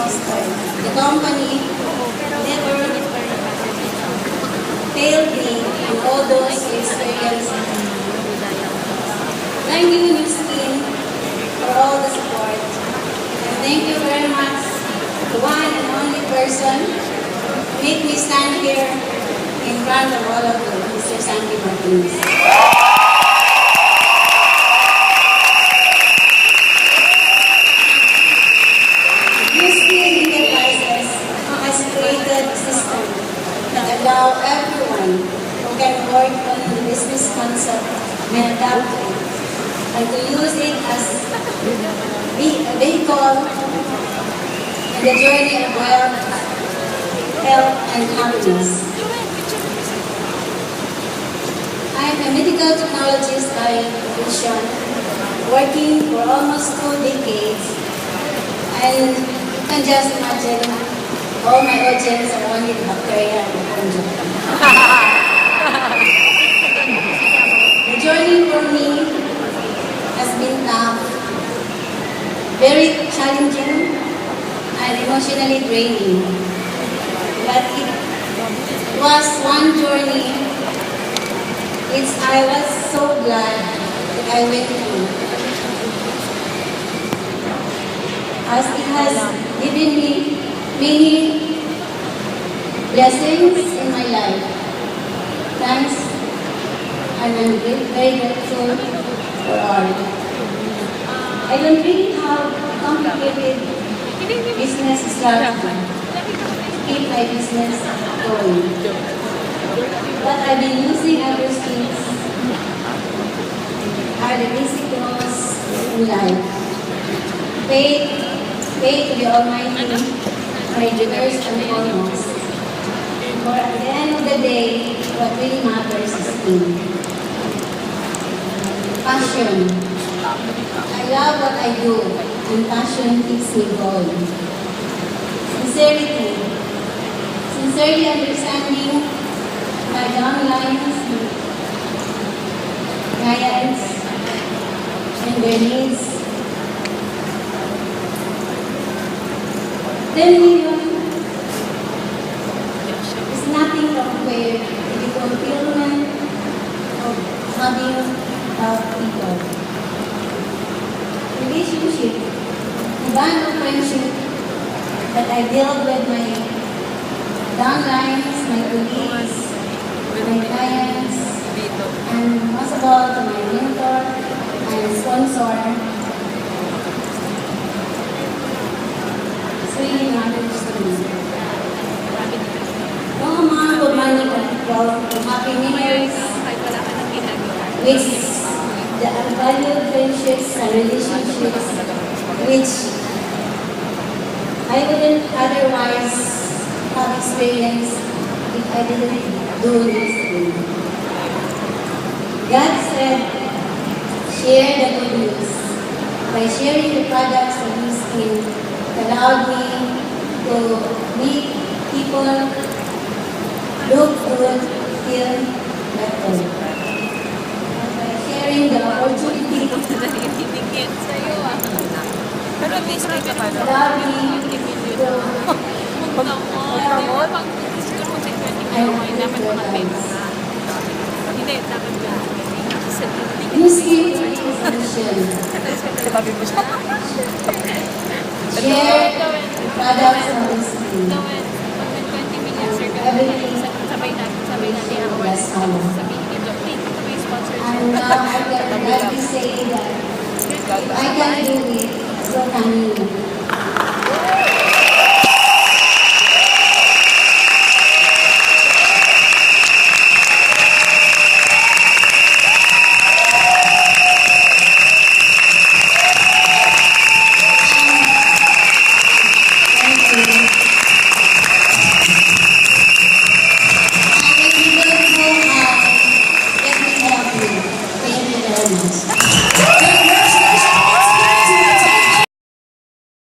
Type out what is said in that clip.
the company never failed me in all those experiences. Thank you, Miss Kim, for all the support. And thank you very much, the one and only person who made me stand here in front of all of you, Mr. Sandy Martinez. Miss Kim Enterprises has created a system that allow everyone who can work on the business concept and adapt to it, and to use it as a vehicle in the journey of wealth, health, and happiness. I am a medical technologist by profession, working for almost 2 decades, and you can just imagine all my audience are only bacteria and fungi. The journey for me has been tough, very challenging, and emotionally draining. But it was one journey which I was so glad that I went through, as it has given me many blessings in my life. Thanks, and I'm very grateful for all. I don't really have a complicated business strategy to keep my business going. What I've been using ever since are the basic laws in life. Faith to the Almighty, my first and foremost. For at the end of the day, what really matters is faith. Passion. I love what I do, and passion keeps me going. Sincerity. Sincerely understanding my downlines, clients, and their needs. 10 million is nothing compared to the fulfillment of having loved people. Relationship, the bond of friendship that I build with my downlines, my colleagues, my clients, and most of all to my mentor and sponsor. It's really matters to me. No amount of money can buy happiness, which the unvalued friendships and relationships, which I wouldn't otherwise have experienced if I didn't do this thing. God said, share the good news. By sharing the products of His skin, allowed me to make people look good, feel better. By sharing the opportunity, allowed me Miss Kim is a mission. Share the products of Miss Kim. Everything less common. And now I can gladly say that if I can do it, so can you.